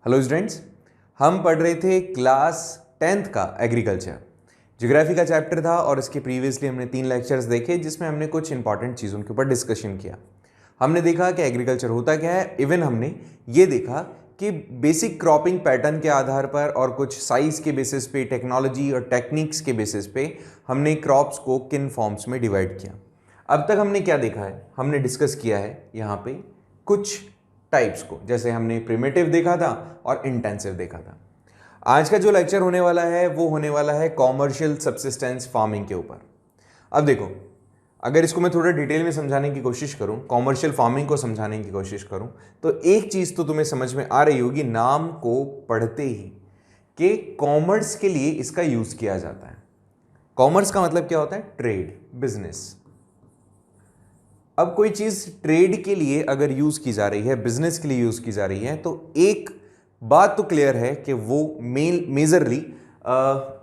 Hello students, हम पढ़ रहे थे क्लास 10th का एग्रीकल्चर ज्योग्राफी का चैप्टर था और इसके प्रीवियसली हमने 3 लेक्चर्स देखे जिसमें हमने कुछ इंपॉर्टेंट चीज़ों के ऊपर डिस्कशन किया। हमने देखा कि एग्रीकल्चर होता क्या है, इवन हमने ये देखा कि बेसिक क्रॉपिंग पैटर्न के आधार पर और कुछ साइज के बेसिस पे, टेक्नोलॉजी और टेक्निक्स के बेसिस पे हमने क्रॉप्स को किन फॉर्म्स में डिवाइड किया। अब तक हमने क्या देखा है, हमने डिस्कस किया है यहाँ पे कुछ टाइप्स को, जैसे हमने प्रिमिटिव देखा था और इंटेंसिव देखा था। आज का जो लेक्चर होने वाला है वो होने वाला है कॉमर्शियल सबसिस्टेंस फार्मिंग के ऊपर। अब देखो, अगर इसको मैं थोड़ा डिटेल में समझाने की कोशिश करूं, कॉमर्शियल फार्मिंग को समझाने की कोशिश करूं, तो एक चीज तो तुम्हें समझ में आ रही होगी नाम को पढ़ते ही कि कॉमर्स के लिए इसका यूज किया जाता है। कॉमर्स का मतलब क्या होता है? Trade, business. अब कोई चीज ट्रेड के लिए अगर यूज की जा रही है, बिजनेस के लिए यूज की जा रही है, तो एक बात तो क्लियर है कि वो मेजरली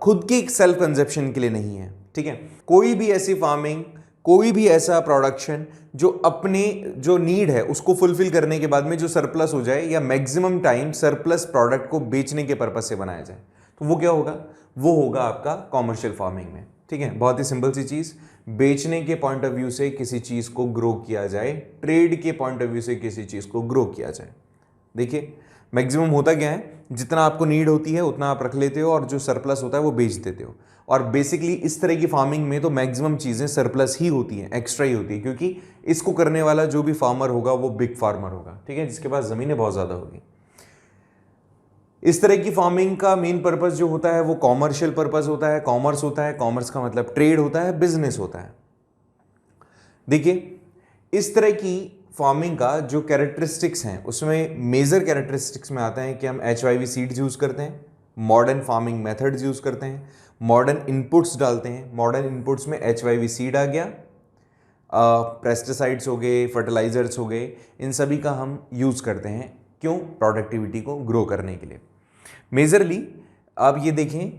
खुद की सेल्फ कंजप्शन के लिए नहीं है। ठीक है, कोई भी ऐसी फार्मिंग, कोई भी ऐसा प्रोडक्शन जो अपने जो नीड है उसको फुलफिल करने के बाद में जो सरप्लस हो जाए या मैक्सिमम टाइम सरप्लस प्रोडक्ट को बेचने के पर्पज से बनाया जाए, तो वो क्या होगा? वो होगा आपका कॉमर्शियल फार्मिंग में। ठीक है, बहुत ही सिंपल सी चीज, बेचने के पॉइंट ऑफ व्यू से किसी चीज को ग्रो किया जाए, ट्रेड के पॉइंट ऑफ व्यू से किसी चीज को ग्रो किया जाए। देखिए, मैक्सिमम होता क्या है, जितना आपको नीड होती है उतना आप रख लेते हो और जो सरप्लस होता है वो बेच देते हो। और बेसिकली इस तरह की फार्मिंग में तो मैक्सिमम चीजें सरप्लस ही होती हैं, एक्स्ट्रा ही होती है, क्योंकि इसको करने वाला जो भी फार्मर होगा वो बिग फार्मर होगा। ठीक है, जिसके पास जमीनें बहुत ज्यादा होगी। इस तरह की फार्मिंग का मेन पर्पस जो होता है वो कॉमर्शियल पर्पस होता है, कॉमर्स होता है। कॉमर्स का मतलब ट्रेड होता है, बिजनेस होता है। देखिए, इस तरह की फार्मिंग का जो कैरेक्टरिस्टिक्स हैं उसमें मेजर कैरेक्टरिस्टिक्स में आता है कि हम HYV सीड्स यूज करते हैं, मॉडर्न फार्मिंग मेथड्स यूज करते हैं, मॉडर्न इनपुट्स डालते हैं। मॉडर्न इनपुट्स में HYV सीड आ गया, पेस्टिसाइड्स हो गए, फर्टिलाइजर्स हो गए, इन सभी का हम यूज करते हैं। क्यों? प्रोडक्टिविटी को ग्रो करने के लिए। मेजरली आप ये देखें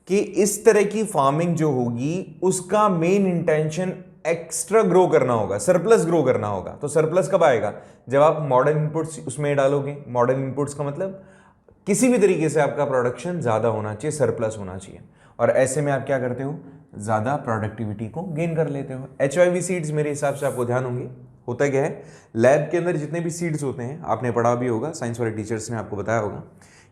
कि इस तरह की फार्मिंग जो होगी उसका मेन इंटेंशन एक्स्ट्रा ग्रो करना होगा, सरप्लस ग्रो करना होगा। तो सरप्लस कब आएगा? जब आप मॉडर्न इनपुट्स उसमें डालोगे। मॉडर्न इनपुट्स का मतलब किसी भी तरीके से आपका प्रोडक्शन ज्यादा होना चाहिए, सरप्लस होना चाहिए, और ऐसे में आप क्या करते हो? ज्यादा प्रोडक्टिविटी को गेन कर लेते हो। HYV सीड्स मेरे हिसाब से आपको ध्यान होंगे, होता क्या है, लैब के अंदर जितने भी सीड्स होते हैं, आपने पढ़ा भी होगा, साइंस वाले टीचर्स ने आपको बताया होगा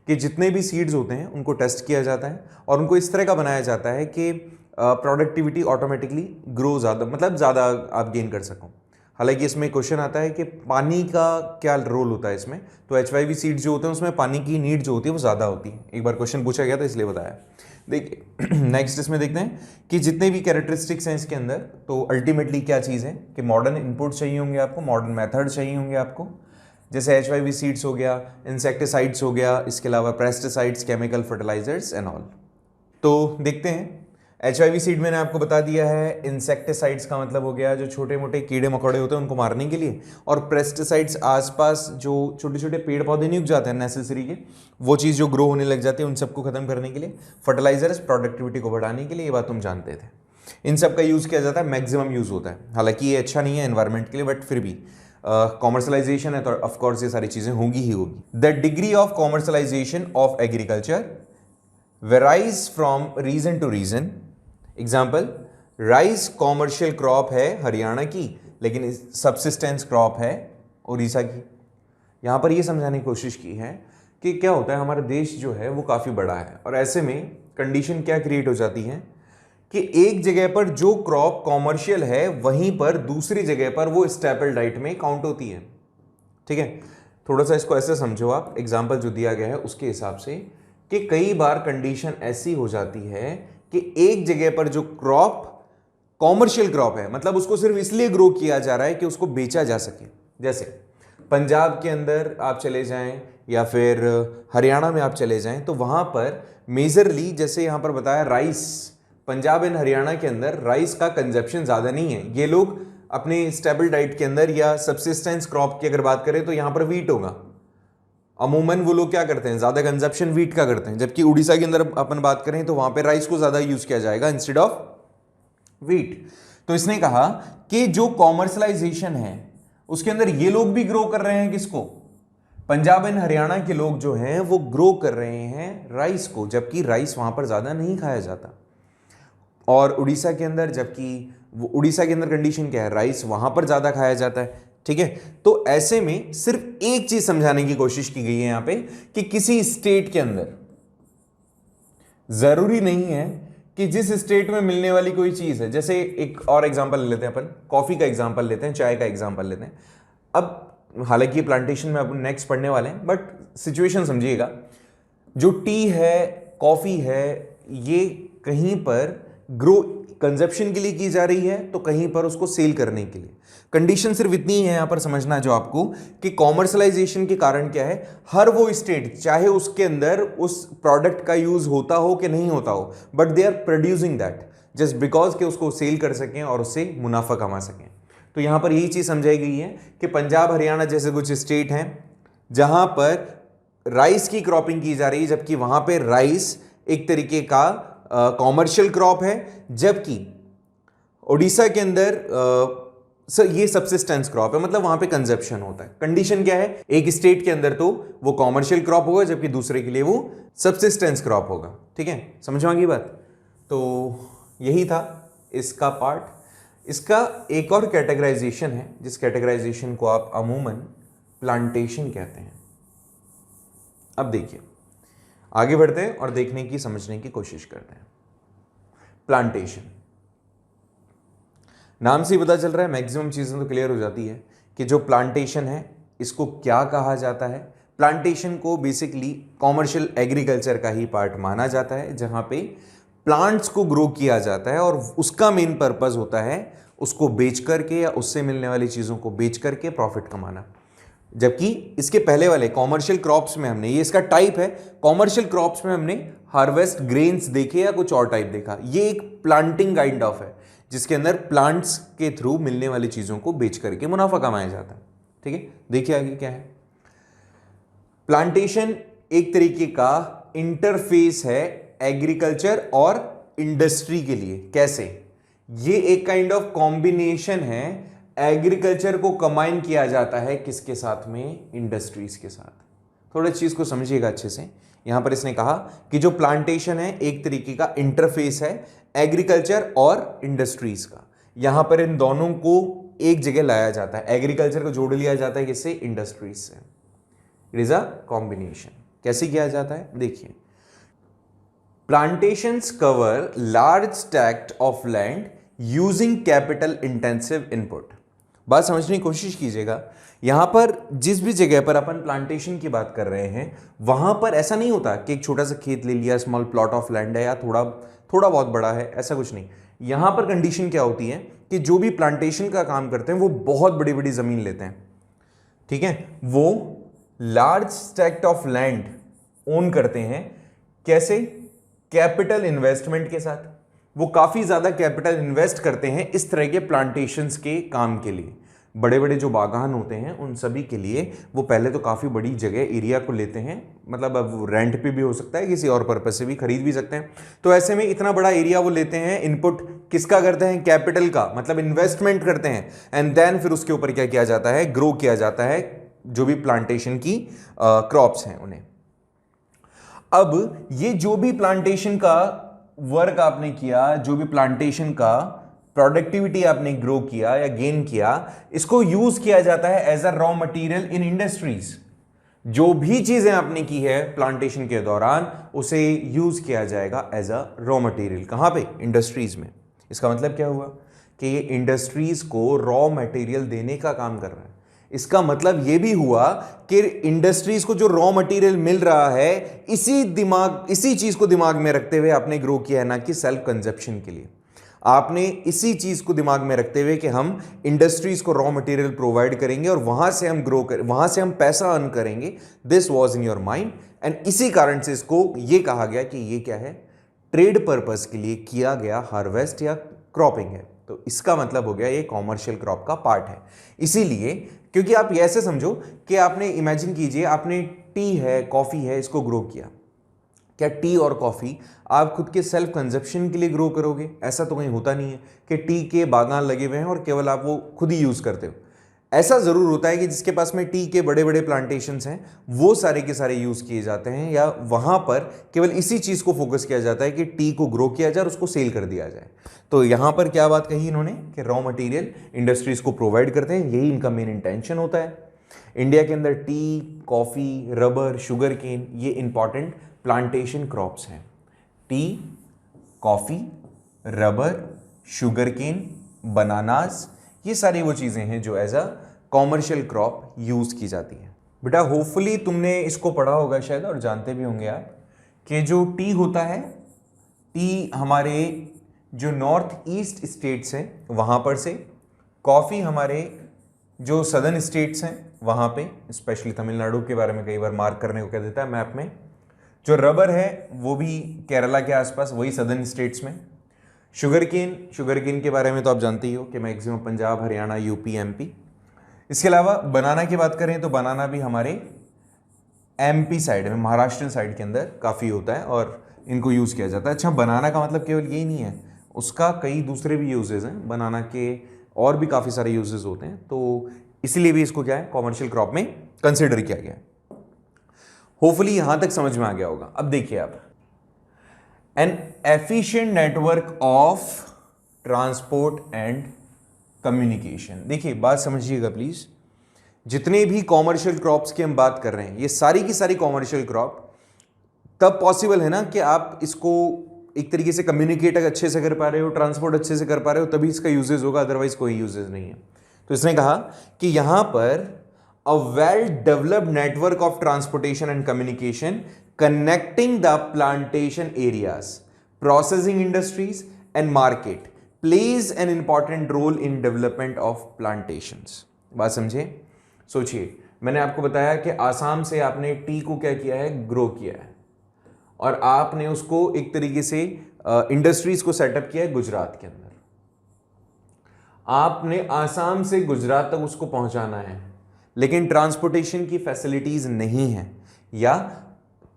कि जितने भी सीड्स होते हैं उनको टेस्ट किया जाता है और उनको इस तरह का बनाया जाता है कि प्रोडक्टिविटी ऑटोमेटिकली ग्रो ज़्यादा, मतलब ज़्यादा आप गेन कर सको। हालांकि इसमें क्वेश्चन आता है कि पानी का क्या रोल होता है इसमें। तो HYV सीड्स जो होते हैं उसमें पानी की नीड जो होती है वो ज़्यादा होती है। एक बार क्वेश्चन पूछा गया था इसलिए बताया। देखिए नेक्स्ट इसमें देखते हैं कि जितने भी कैरेक्टरिस्टिक्स हैं इसके अंदर, तो अल्टीमेटली क्या चीज़ है कि मॉडर्न इनपुट चाहिए होंगे आपको, मॉडर्न मेथड चाहिए होंगे आपको, जैसे HYV सीड्स हो गया, इंसेक्टिसाइड्स हो गया, इसके अलावा pesticides, chemical fertilizers and all. तो देखते हैं, HYV सीड मैंने आपको बता दिया है। इंसेक्टिसाइड्स का मतलब हो गया जो छोटे मोटे कीड़े मकोड़े होते हैं उनको मारने के लिए, और पेस्टिसाइड्स आसपास जो छोटे छोटे पेड़ पौधे नहीं उग जाते हैं नेसेसरी के, वो चीज़ जो ग्रो होने लग जाती है उन सबको खत्म करने के लिए। फर्टिलाइजर्स प्रोडक्टिविटी को बढ़ाने के लिए, ये बात तुम जानते थे। इन सब का यूज़ किया जाता है, मैक्सिमम यूज़ होता है। हालांकि ये अच्छा नहीं है एनवायरमेंट के लिए, बट फिर भी कॉमर्शलाइजेशन है तो ऑफकोर्स ये सारी चीज़ें होंगी ही होगी। The degree of commercialization of agriculture varies from region to region. Example, rice commercial crop है हरियाणा की, लेकिन सबसिस्टेंस क्रॉप है उड़ीसा की। यहां पर यह समझाने की कोशिश की है कि क्या होता है, हमारा देश जो है वो काफ़ी बड़ा है और ऐसे में कंडीशन क्या क्रिएट हो जाती है कि एक जगह पर जो क्रॉप कॉमर्शियल है वहीं पर दूसरी जगह पर वो स्टेपल डाइट में काउंट होती है। ठीक है, थोड़ा सा इसको ऐसे समझो आप, एग्जाम्पल जो दिया गया है उसके हिसाब से, कि कई बार कंडीशन ऐसी हो जाती है कि एक जगह पर जो क्रॉप कॉमर्शियल क्रॉप है, मतलब उसको सिर्फ इसलिए ग्रो किया जा रहा है कि उसको बेचा जा सके। जैसे पंजाब के अंदर आप चले जाएं या फिर हरियाणा में आप चले जाएं, तो वहां पर मेजरली, जैसे यहां पर बताया, राइस, पंजाब एंड हरियाणा के अंदर राइस का कंजप्शन ज्यादा नहीं है। ये लोग अपने स्टेबल डाइट के अंदर या सबसिस्टेंस क्रॉप की अगर बात करें तो यहां पर वीट होगा। अमूमन वो लोग क्या करते हैं, ज्यादा कंजप्शन वीट का करते हैं, जबकि उड़ीसा के अंदर अपन बात करें तो वहां पे राइस को ज्यादा यूज किया जाएगा इंस्टेड ऑफ वीट। तो इसने कहा कि जो कॉमर्शलाइजेशन है उसके अंदर ये लोग भी ग्रो कर रहे हैं किसको? पंजाब एंड हरियाणा के लोग जो हैं वो ग्रो कर रहे हैं राइस को, जबकि राइस वहां पर ज़्यादा नहीं खाया जाता। और उड़ीसा के अंदर, जबकि वो उड़ीसा के अंदर कंडीशन क्या है, राइस वहां पर ज़्यादा खाया जाता है। ठीक है, तो ऐसे में सिर्फ एक चीज समझाने की कोशिश की गई है यहां पे कि किसी स्टेट के अंदर जरूरी नहीं है कि जिस स्टेट में मिलने वाली कोई चीज है, जैसे एक और एग्जांपल ले लेते हैं अपन, कॉफी का एग्जांपल लेते हैं, चाय का एग्जांपल लेते हैं। अब हालांकि प्लांटेशन में अपन नेक्स्ट पढ़ने वाले हैं, बट सिचुएशन समझिएगा। जो टी है, कॉफी है, ये कहीं पर ग्रो कंजप्शन के लिए की जा रही है, तो कहीं पर उसको सेल करने के लिए। कंडीशन सिर्फ इतनी है यहां पर समझना जो आपको, कि कॉमर्शलाइजेशन के कारण क्या है, हर वो स्टेट चाहे उसके अंदर उस प्रोडक्ट का यूज होता हो कि नहीं होता हो, but they are producing that just because कि उसको सेल कर सकें और उससे मुनाफा कमा सकें। तो यहां पर यही चीज समझाई गई है कि पंजाब हरियाणा जैसे कुछ स्टेट हैं जहां पर राइस की क्रॉपिंग की जा रही है, जबकि वहां पर राइस एक तरीके का कॉमर्शियल क्रॉप है, जबकि उड़ीसा के अंदर सर ये सब्सिस्टेंस क्रॉप है, मतलब वहां पे कंजप्शन होता है। कंडीशन क्या है, एक स्टेट के अंदर तो वो कॉमर्शियल क्रॉप होगा, जबकि दूसरे के लिए वो सब्सिस्टेंस क्रॉप होगा। ठीक है, समझ में आ गई बात। तो यही था इसका पार्ट। इसका एक और कैटेगराइजेशन है, जिस कैटेगराइजेशन को आप अमूमन प्लांटेशन कहते हैं। अब देखिए, आगे बढ़ते हैं और देखने की, समझने की कोशिश करते हैं। प्लांटेशन, नाम से ही पता चल रहा है, मैक्सिमम चीजें तो क्लियर हो जाती है कि जो प्लांटेशन है इसको क्या कहा जाता है। प्लांटेशन को बेसिकली कॉमर्शियल एग्रीकल्चर का ही पार्ट माना जाता है, जहां पे प्लांट्स को ग्रो किया जाता है और उसका मेन पर्पस होता है उसको बेच करके या उससे मिलने वाली चीजों को बेच करके प्रॉफिट कमाना। जबकि इसके पहले वाले कॉमर्शियल क्रॉप्स में हमने, ये इसका टाइप है, कॉमर्शियल क्रॉप्स में हमने हार्वेस्ट ग्रेन्स देखे या कुछ और टाइप देखा। ये एक प्लांटिंग काइंड ऑफ है जिसके अंदर प्लांट्स के थ्रू मिलने वाली चीजों को बेच करके मुनाफा कमाया जाता है। ठीक है, देखिए आगे क्या है। प्लांटेशन एक तरीके का इंटरफेस है एग्रीकल्चर और इंडस्ट्री के लिए। कैसे? ये एक काइंड ऑफ कॉम्बिनेशन है, एग्रीकल्चर को कंबाइन किया जाता है किसके साथ में, इंडस्ट्रीज के साथ। थोड़ा चीज को समझिएगा अच्छे से। यहां पर इसने कहा कि जो प्लांटेशन है एक तरीके का इंटरफेस है एग्रीकल्चर और इंडस्ट्रीज का। यहां पर इन दोनों को एक जगह लाया जाता है, एग्रीकल्चर को जोड़ लिया जाता है किससे, इंडस्ट्रीज से। It is a combination. कैसे किया जाता है देखिए। Plantations cover large tract of land using capital intensive input. बात समझने की कोशिश कीजिएगा। यहां पर जिस भी जगह पर अपन प्लांटेशन की बात कर रहे हैं, वहां पर ऐसा नहीं होता कि एक छोटा सा खेत ले लिया, स्मॉल प्लॉट ऑफ लैंड है या थोड़ा बहुत बड़ा है, ऐसा कुछ नहीं। यहां पर कंडीशन क्या होती है कि जो भी प्लांटेशन का काम करते हैं वो बहुत बड़ी बड़ी जमीन लेते हैं। ठीक है, वो large tract of land own करते हैं। कैसे? कैपिटल इन्वेस्टमेंट के साथ। वो काफी ज्यादा कैपिटल इन्वेस्ट करते हैं इस तरह के प्लांटेशंस के काम के लिए। बड़े बड़े जो बागान होते हैं उन सभी के लिए वो पहले तो काफ़ी बड़ी जगह एरिया को लेते हैं, मतलब अब रेंट पे भी हो सकता है, किसी और पर्पज से भी खरीद भी सकते हैं। तो ऐसे में इतना बड़ा एरिया वो लेते हैं, इनपुट किसका करते हैं, कैपिटल का, मतलब इन्वेस्टमेंट करते हैं, एंड देन फिर उसके ऊपर क्या किया जाता है, ग्रो किया जाता है जो भी प्लांटेशन की क्रॉप्स हैं उन्हें। अब ये जो भी प्लांटेशन का वर्क आपने किया, जो भी प्लांटेशन का प्रोडक्टिविटी आपने ग्रो किया या गेन किया, इसको यूज किया जाता है as a raw material in industries. जो भी चीजें आपने की है प्लांटेशन के दौरान उसे यूज किया जाएगा एज अ रॉ मटेरियल। कहां पे? इंडस्ट्रीज में। इसका मतलब क्या हुआ कि ये इंडस्ट्रीज को रॉ मटेरियल देने का काम कर रहा है। इसका मतलब यह भी हुआ कि इंडस्ट्रीज को जो रॉ मटेरियल मिल रहा है, इसी चीज को दिमाग में रखते हुए आपने ग्रो किया है, ना कि सेल्फ कंजप्शन के लिए। आपने इसी चीज को दिमाग में रखते हुए कि हम इंडस्ट्रीज को रॉ मटेरियल प्रोवाइड करेंगे और वहां से हम ग्रो कर, वहां से हम पैसा अर्न करेंगे। This was in your mind, and इसी कारण से इसको यह कहा गया कि ये क्या है, ट्रेड पर्पस के लिए किया गया हार्वेस्ट या क्रॉपिंग है। तो इसका मतलब हो गया ये कॉमर्शियल क्रॉप का पार्ट है। इसीलिए, क्योंकि आप ऐसे समझो कि आपने इमेजिन कीजिए, आपने टी है, कॉफी है, इसको ग्रो किया। क्या टी और कॉफी आप खुद के सेल्फ कंजप्शन के लिए ग्रो करोगे? ऐसा तो कहीं होता नहीं है कि टी के बागान लगे हुए हैं और केवल आप वो खुद ही यूज करते हो। ऐसा जरूर होता है कि जिसके पास में टी के बड़े बड़े प्लांटेशंस हैं वो सारे के सारे यूज किए जाते हैं, या वहां पर केवल इसी चीज को फोकस किया जाता है कि टी को ग्रो किया जाए और उसको सेल कर दिया जाए। तो यहां पर क्या बात कही इन्होंने कि रॉ मटेरियल इंडस्ट्रीज को प्रोवाइड करते हैं, यही इनका मेन इंटेंशन होता है। इंडिया के अंदर tea, coffee, rubber, sugar cane ये इंपॉर्टेंट प्लांटेशन क्रॉप्स हैं। Tea, coffee, rubber, sugar cane, bananas, ये सारी वो चीज़ें हैं जो as a commercial crop use की जाती है। बेटा होपफुली तुमने इसको पढ़ा होगा शायद और जानते भी होंगे आप कि जो टी होता है, टी हमारे जो नॉर्थ ईस्ट स्टेट्स हैं वहाँ पर से, कॉफ़ी हमारे जो सदर्न स्टेट्स हैं वहाँ पे, स्पेशली तमिलनाडु के बारे में कई बार मार्क करने को कह देता है मैप में, जो रबर है वो भी केरला के आसपास, वही सदर्न स्टेट्स में। शुगर केन के बारे में तो आप जानते ही हो कि maximum Punjab, Haryana, UP, MP. इसके अलावा बनाना की बात करें तो बनाना भी हमारे एमपी साइड में, महाराष्ट्र साइड के अंदर काफ़ी होता है और इनको यूज़ किया जाता है। अच्छा, बनाना का मतलब केवल यही नहीं है, उसका कई दूसरे भी यूजेस हैं, बनाना के और भी काफ़ी सारे यूजेस होते हैं, तो इसलिए भी इसको क्या है कॉमर्शियल क्रॉप में कंसिडर किया गया है। होपफुली यहां तक समझ में आ गया होगा। अब देखिए आप, N efficient network of transport and communication. देखिए बात समझिएगा प्लीज, जितने भी कॉमर्शियल क्रॉप्स की हम बात कर रहे हैं, ये सारी की सारी कॉमर्शियल क्रॉप तब पॉसिबल है ना कि आप इसको एक तरीके से कम्युनिकेट अच्छे से कर पा रहे हो, ट्रांसपोर्ट अच्छे से कर पा रहे हो, तभी इसका यूजेज होगा, अदरवाइज कोई यूजेज नहीं है। तो इसने कहा कि यहां पर a well developed network of transportation and communication connecting the plantation areas, processing industries and market plays an important role in development of plantations. बात समझे? सोचिए, मैंने आपको बताया कि आसाम से आपने टी को क्या किया है, ग्रो किया है, और आपने उसको एक तरीके से इंडस्ट्रीज को सेटअप किया है गुजरात के अंदर। आपने आसाम से गुजरात तक उसको पहुंचाना है, लेकिन ट्रांसपोर्टेशन की फैसिलिटीज नहीं है, या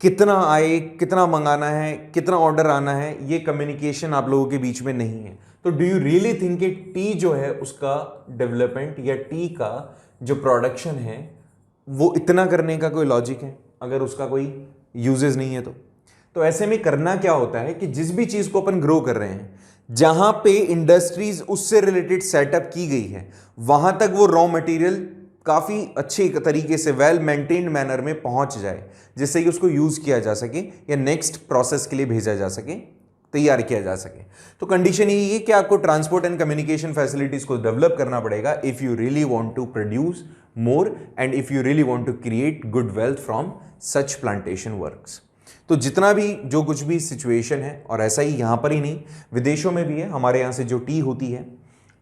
कितना आए, कितना मंगाना है, कितना ऑर्डर आना है, ये कम्युनिकेशन आप लोगों के बीच में नहीं है। तो डू यू रियली थिंक कि टी जो है उसका डेवलपमेंट या टी का जो प्रोडक्शन है वो इतना करने का कोई लॉजिक है अगर उसका कोई यूजेस नहीं है? तो ऐसे में करना क्या होता है कि जिस भी चीज को अपन ग्रो कर रहे हैं, जहां पे इंडस्ट्रीज उससे रिलेटेड सेटअप की गई है, वहां तक वो रॉ मटेरियल काफी अच्छे तरीके से वेल मेंटेन्ड मैनर में पहुंच जाए, जिससे कि उसको यूज किया जा सके या नेक्स्ट प्रोसेस के लिए भेजा जा सके, तैयार किया जा सके। तो कंडीशन यही है कि आपको ट्रांसपोर्ट एंड कम्युनिकेशन फैसिलिटीज को डेवलप करना पड़ेगा if you really want to produce more and if you really want to create good wealth from such plantation works. तो जितना भी जो कुछ भी सिचुएशन है, और ऐसा ही यहाँ पर ही नहीं, विदेशों में भी है। हमारे यहाँ से जो टी होती है,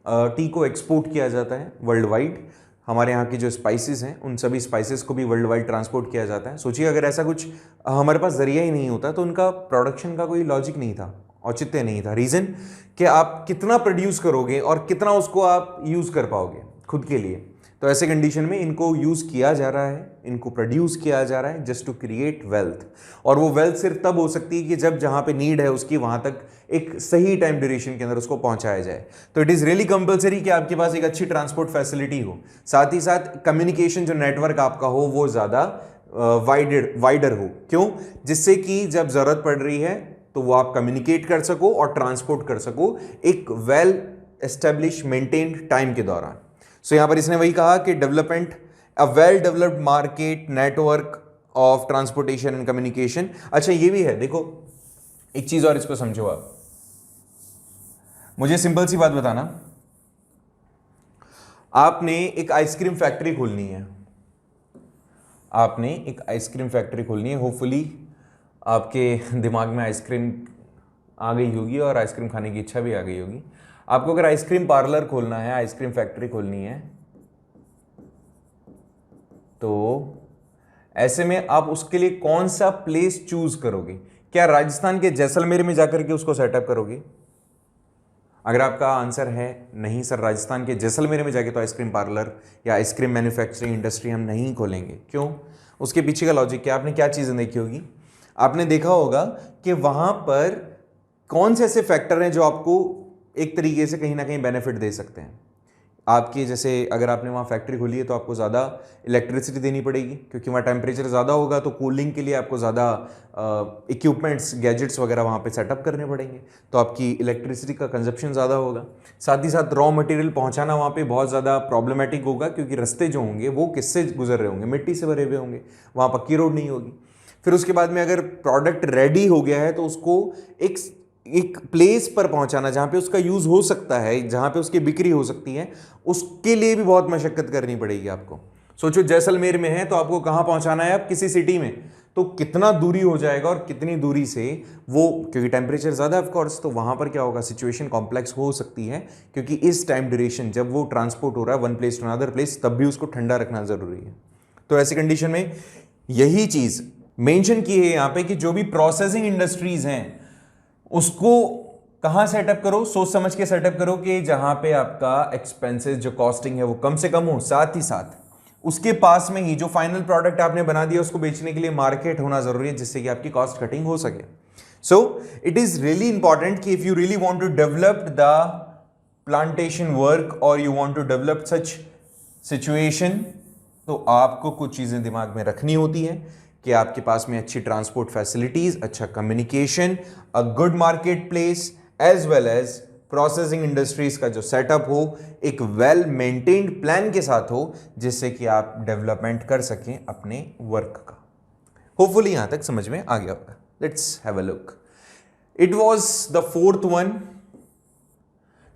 टी को एक्सपोर्ट किया जाता है वर्ल्ड वाइड। हमारे यहाँ की जो स्पाइसेस हैं, उन सभी स्पाइसेस को भी वर्ल्ड वाइड ट्रांसपोर्ट किया जाता है। सोचिए अगर ऐसा कुछ हमारे पास जरिया ही नहीं होता तो उनका प्रोडक्शन का कोई लॉजिक नहीं था, औचित्य नहीं था। रीज़न कि आप कितना प्रोड्यूस करोगे और कितना उसको आप यूज़ कर पाओगे खुद के लिए। तो ऐसे कंडीशन में इनको यूज़ किया जा रहा है, इनको प्रोड्यूस किया जा रहा है जस्ट टू क्रिएट वेल्थ। और वो वेल्थ सिर्फ तब हो सकती है कि जब जहाँ पे नीड है उसकी वहाँ तक एक सही टाइम ड्यूरेशन के अंदर उसको पहुँचाया जाए। तो इट इज़ रियली कंपलसरी कि आपके पास एक अच्छी ट्रांसपोर्ट फैसिलिटी हो, साथ ही साथ कम्युनिकेशन जो नेटवर्क आपका हो वो ज़्यादा वाइडर हो। क्यों? जिससे कि जब ज़रूरत पड़ रही है तो वो आप कम्युनिकेट कर सको और ट्रांसपोर्ट कर सको एक वेल एस्टेब्लिश मेंटेन्ड टाइम के दौरान। सो यहां पर इसने वही कहा कि development a well developed market network of transportation and communication. अच्छा ये भी है, देखो एक चीज और इसको समझो आप। मुझे सिंपल सी बात बताना, आपने एक आइसक्रीम फैक्ट्री खोलनी है, आपने एक आइसक्रीम फैक्ट्री खोलनी है। होपफुली आपके दिमाग में आइसक्रीम आ गई होगी और आइसक्रीम खाने की इच्छा भी आ गई होगी। आपको अगर आइसक्रीम पार्लर खोलना है, आइसक्रीम फैक्ट्री खोलनी है, तो ऐसे में आप उसके लिए कौन सा प्लेस चूज करोगे? क्या राजस्थान के जैसलमेर में जाकर के उसको सेटअप करोगे? अगर आपका आंसर है नहीं सर, राजस्थान के जैसलमेर में जाके तो आइसक्रीम पार्लर या आइसक्रीम मैन्युफैक्चरिंग इंडस्ट्री हम नहीं खोलेंगे। क्यों? उसके पीछे का लॉजिक क्या? आपने क्या चीज़ें देखी होगी? आपने देखा होगा कि वहां पर कौन से ऐसे फैक्टर हैं जो आपको एक तरीके से कहीं ना कहीं बेनिफिट दे सकते हैं। आपके जैसे अगर आपने वहाँ फैक्ट्री खोली है तो आपको ज़्यादा इलेक्ट्रिसिटी देनी पड़ेगी, क्योंकि वहाँ टेम्परेचर ज़्यादा होगा तो कूलिंग के लिए आपको ज़्यादा इक्विपमेंट्स गैजेट्स वगैरह वहाँ पे सेटअप करने पड़ेंगे, तो आपकी इलेक्ट्रिसिटी का कंजप्शन ज़्यादा होगा। साथ ही साथ रॉ मटेरियल पहुँचाना वहाँ पे बहुत ज़्यादा प्रॉब्लमेटिक होगा, क्योंकि रास्ते जो होंगे वो किससे गुजर रहे होंगे, मिट्टी से भरे हुए होंगे, वहाँ पक्की रोड नहीं होगी। फिर उसके बाद में अगर प्रोडक्ट रेडी हो गया है तो उसको एक प्लेस पर पहुंचाना जहां पे उसका यूज हो सकता है, जहां पे उसकी बिक्री हो सकती है, उसके लिए भी बहुत मशक्कत करनी पड़ेगी आपको। सोचो जैसलमेर में है तो आपको कहां पहुंचाना है, आप किसी सिटी में, तो कितना दूरी हो जाएगा और कितनी दूरी से वो, क्योंकि टेम्परेचर ज़्यादा ऑफ कोर्स, तो वहां पर क्या होगा, सिचुएशन कॉम्प्लेक्स हो सकती है, क्योंकि इस टाइम ड्यूरेशन जब वो ट्रांसपोर्ट हो रहा है one place to another place, तब भी उसको ठंडा रखना ज़रूरी है। तो ऐसी कंडीशन में यही चीज़ मेंशन की है यहाँ पे कि जो भी प्रोसेसिंग इंडस्ट्रीज हैं उसको कहां सेटअप करो, सोच समझ के सेटअप करो कि जहां पे आपका एक्सपेंसेस जो कॉस्टिंग है वो कम से कम हो, साथ ही साथ उसके पास में ही जो फाइनल प्रोडक्ट आपने बना दिया उसको बेचने के लिए मार्केट होना जरूरी है, जिससे कि आपकी कॉस्ट कटिंग हो सके। So it is really important कि if you really want to develop the plantation work और you want to develop such situation, तो आपको कुछ चीजें दिमाग में रखनी होती है कि आपके पास में अच्छी ट्रांसपोर्ट फैसिलिटीज, अच्छा communication, a good market place, as well as processing industries का जो सेटअप हो एक वेल मेंटेन्ड प्लान के साथ हो, जिससे कि आप डेवलपमेंट कर सकें अपने वर्क का। होपफुली यहां तक समझ में आ गया होगा। Let's have a look. It was the fourth one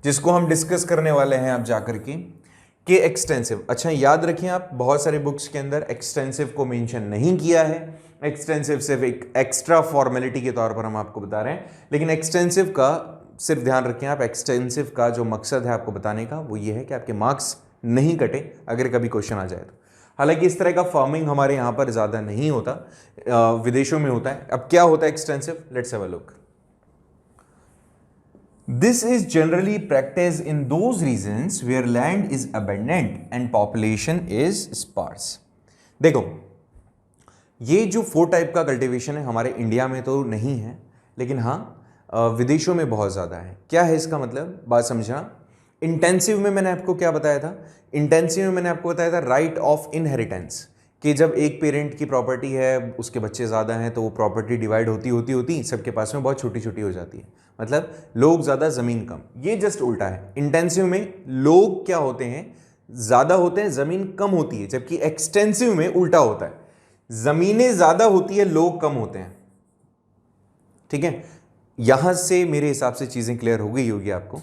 जिसको हम डिस्कस करने वाले हैं अब जाकर के एक्सटेंसिव। अच्छा याद रखिए आप, बहुत सारे बुक्स के अंदर एक्सटेंसिव को मेंशन नहीं किया है, एक्सटेंसिव सिर्फ एक एक्स्ट्रा फॉर्मेलिटी के तौर पर हम आपको बता रहे हैं, लेकिन एक्सटेंसिव का सिर्फ ध्यान रखें आप, एक्सटेंसिव का जो मकसद है आपको बताने का वो ये है कि आपके मार्क्स नहीं कटे अगर कभी क्वेश्चन आ जाए तो। हालांकि इस तरह का फार्मिंग हमारे यहाँ पर ज़्यादा नहीं होता, विदेशों में होता है। अब क्या होता है extensive, let's have a look. This is generally practiced in those regions where land is abundant and population is sparse. देखो ये जो 4 टाइप का कल्टीवेशन है हमारे इंडिया में तो नहीं है, लेकिन हाँ विदेशों में बहुत ज़्यादा है। क्या है इसका मतलब, बात समझा। इंटेंसिव में मैंने आपको क्या बताया था, इंटेंसिव में मैंने आपको बताया था राइट ऑफ इनहेरिटेंस, कि जब एक पेरेंट की प्रॉपर्टी है उसके बच्चे ज़्यादा हैं तो वो प्रॉपर्टी डिवाइड होती सबके पास में बहुत छोटी छोटी हो जाती है, मतलब लोग ज़्यादा ज़मीन कम। ये जस्ट उल्टा है, इंटेंसिव में लोग क्या होते हैं, ज़्यादा होते हैं, ज़मीन कम होती है, जबकि एक्सटेंसिव में उल्टा होता है, ज़मीनें ज़्यादा होती है, लोग कम होते हैं। ठीक है, यहां से मेरे हिसाब से चीज़ें क्लियर हो गई होगी आपको।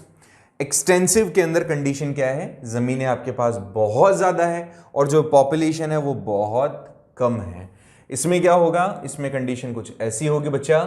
एक्सटेंसिव के अंदर कंडीशन क्या है, ज़मीनें आपके पास बहुत ज़्यादा है और जो पॉपुलेशन है वो बहुत कम है। इसमें क्या होगा, इसमें कंडीशन कुछ ऐसी होगी बच्चा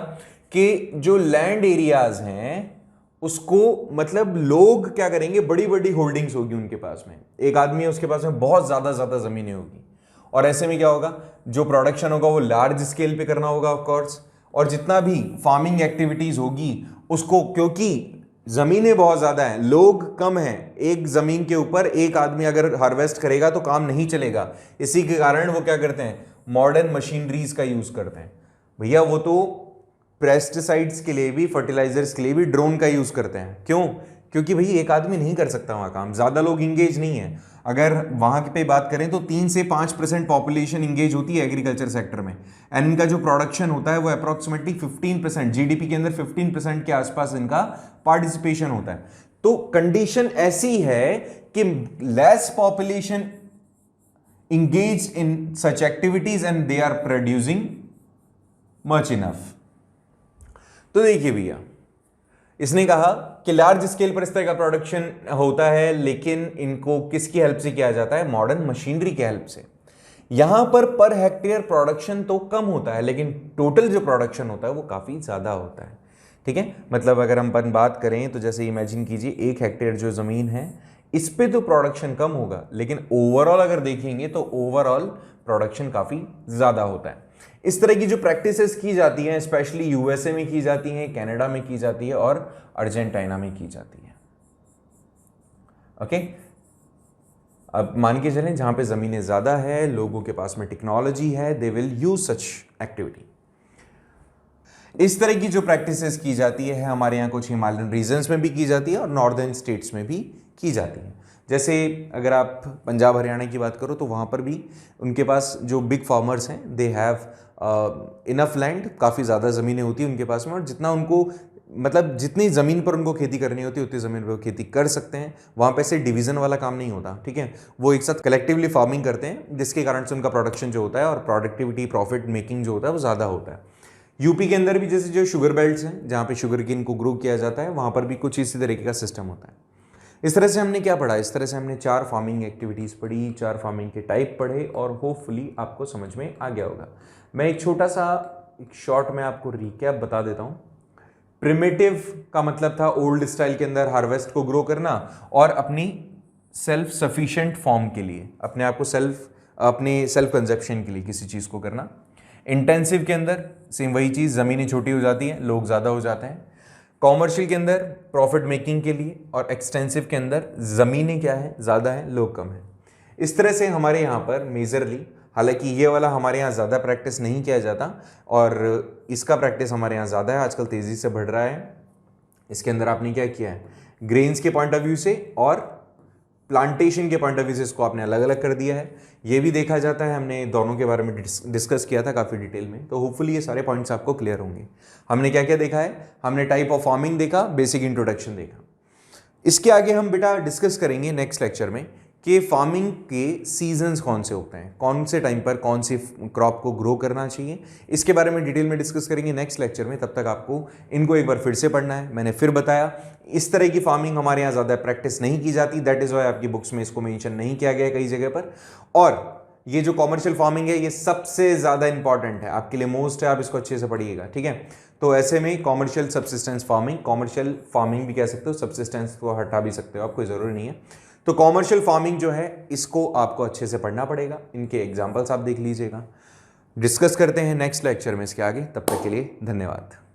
कि जो लैंड एरियाज हैं उसको, मतलब लोग क्या करेंगे, बड़ी बड़ी होल्डिंग्स होगी उनके पास में, एक आदमी है उसके पास में बहुत ज़्यादा ज़मीनें होगी, और ऐसे में क्या होगा, जो प्रोडक्शन होगा वो लार्ज स्केल पे करना होगा ऑफ कोर्स, और जितना भी फार्मिंग एक्टिविटीज होगी उसको, क्योंकि जमीनें बहुत ज्यादा हैं, लोग कम हैं, एक जमीन के ऊपर एक आदमी अगर हार्वेस्ट करेगा तो काम नहीं चलेगा। इसी के कारण वो क्या करते हैं, मॉडर्न मशीनरीज का यूज करते हैं। भैया वो तो पेस्टिसाइड्स के लिए भी, फर्टिलाइजर्स के लिए भी ड्रोन का यूज करते हैं। क्यों, क्योंकि भाई एक आदमी नहीं कर सकता वहां काम, ज्यादा लोग इंगेज नहीं है। अगर वहां पे बात करें तो 3 से 5% पॉपुलेशन इंगेज होती है एग्रीकल्चर सेक्टर में, एंड इनका जो प्रोडक्शन होता है वो अप्रोक्सीमेटली 15%, जीडीपी के अंदर 15% के आसपास इनका पार्टिसिपेशन होता है। तो कंडीशन ऐसी है कि less population engage in such activities and they are producing much enough. तो देखिए भैया, इसने कहा कि लार्ज स्केल पर इस तरह का प्रोडक्शन होता है, लेकिन इनको किसकी हेल्प से किया जाता है, मॉडर्न मशीनरी की हेल्प से। यहां पर हेक्टेयर प्रोडक्शन तो कम होता है, लेकिन टोटल जो प्रोडक्शन होता है वो काफी ज्यादा होता है। ठीक है, मतलब अगर हम बात करें तो जैसे इमेजिन कीजिए 1 हेक्टेयर जो जमीन है इस पे तो प्रोडक्शन कम होगा, लेकिन ओवरऑल अगर देखेंगे तो ओवरऑल प्रोडक्शन काफी ज्यादा होता है। इस तरह की जो प्रैक्टिसेस की जाती हैं स्पेशली यूएसए में की जाती हैं, कनाडा में की जाती है और अर्जेंटीना में की जाती है। ओके, अब मान के चलें जहां पे जमीनें ज्यादा है, लोगों के पास में टेक्नोलॉजी है, they will use such activity. इस तरह की जो प्रैक्टिसेस की जाती है हमारे यहाँ कुछ हिमालयन रीजन्स में भी की जाती है और नॉर्दर्न स्टेट्स में भी की जाती है। जैसे अगर आप पंजाब हरियाणा की बात करो तो वहाँ पर भी उनके पास जो बिग फार्मर्स हैं दे हैव इनफ लैंड, काफ़ी ज़्यादा ज़मीनें होती हैं उनके पास में, और जितना उनको मतलब जितनी ज़मीन पर उनको खेती करनी होती है उतनी ज़मीन पर खेती कर सकते हैं। वहाँ पे से डिवीज़न वाला काम नहीं होता, ठीक है। वो एक साथ कलेक्टिवली फार्मिंग करते हैं, जिसके कारण से उनका प्रोडक्शन जो होता है और प्रोडक्टिविटी प्रॉफिट मेकिंग जो होता है वो ज़्यादा होता है। यूपी के अंदर भी जैसे जो शुगर बेल्ट्स हैं जहाँ पे शुगर केन को ग्रो किया जाता है, वहाँ पर भी कुछ इसी तरीके का सिस्टम होता है। इस तरह से हमने क्या पढ़ा, इस तरह से हमने 4 फार्मिंग एक्टिविटीज़ पढ़ी, 4 फार्मिंग के टाइप पढ़े, और होपफुली आपको समझ में आ गया होगा। मैं एक छोटा सा एक शॉर्ट में आपको रिकैप बता देता हूँ। प्रिमिटिव का मतलब था ओल्ड स्टाइल के अंदर हार्वेस्ट को ग्रो करना और अपनी सेल्फ सफिशिएंट फॉर्म के लिए, अपने आप को अपने सेल्फ कंजप्शन के लिए किसी चीज़ को करना। इंटेंसिव के अंदर सेम वही चीज़, ज़मीनें छोटी हो जाती हैं, लोग ज़्यादा हो जाते हैं। कॉमर्शियल के अंदर प्रॉफिट मेकिंग के लिए, और एक्सटेंसिव के अंदर ज़मीनें क्या है, ज़्यादा हैं, लोग कम हैं। इस तरह से हमारे यहाँ पर मेजरली, हालांकि ये वाला हमारे यहाँ ज़्यादा प्रैक्टिस नहीं किया जाता और इसका प्रैक्टिस हमारे यहाँ ज़्यादा है, आजकल तेज़ी से बढ़ रहा है। इसके अंदर आपने क्या किया है, ग्रेन्स के पॉइंट ऑफ व्यू से और प्लांटेशन के पॉइंट ऑफ व्यू से इसको आपने अलग अलग कर दिया है। ये भी देखा जाता है, हमने दोनों के बारे में डिस्कस किया था काफ़ी डिटेल में, तो होपफुली ये सारे पॉइंट्स आपको क्लियर होंगे। हमने क्या क्या देखा है, हमने टाइप ऑफ फार्मिंग देखा, बेसिक इंट्रोडक्शन देखा। इसके आगे हम बेटा डिस्कस करेंगे नेक्स्ट लेक्चर में कि फार्मिंग के सीजन्स कौन से होते हैं, कौन से टाइम पर कौन सी क्रॉप को ग्रो करना चाहिए, इसके बारे में डिटेल में डिस्कस करेंगे नेक्स्ट लेक्चर में। तब तक आपको इनको एक बार फिर से पढ़ना है। मैंने फिर बताया, इस तरह की फार्मिंग हमारे यहाँ ज़्यादा प्रैक्टिस नहीं की जाती, दैट इज़ वाई आपकी बुक्स में इसको मेंशन नहीं किया गया है कई जगह पर। और ये जो कॉमर्शियल फार्मिंग है ये सबसे ज़्यादा इंपॉर्टेंट है आपके लिए, मोस्ट है, आप इसको अच्छे से पढ़िएगा, ठीक है। तो ऐसे में commercial subsistence farming, commercial farming भी कह सकते हो, सब्सिस्टेंस को हटा भी सकते हो आप, कोई ज़रूरी नहीं है। तो कॉमर्शियल फार्मिंग जो है इसको आपको अच्छे से पढ़ना पड़ेगा, इनके एग्जाम्पल्स आप देख लीजिएगा। डिस्कस करते हैं नेक्स्ट लेक्चर में इसके आगे, तब तक के लिए धन्यवाद।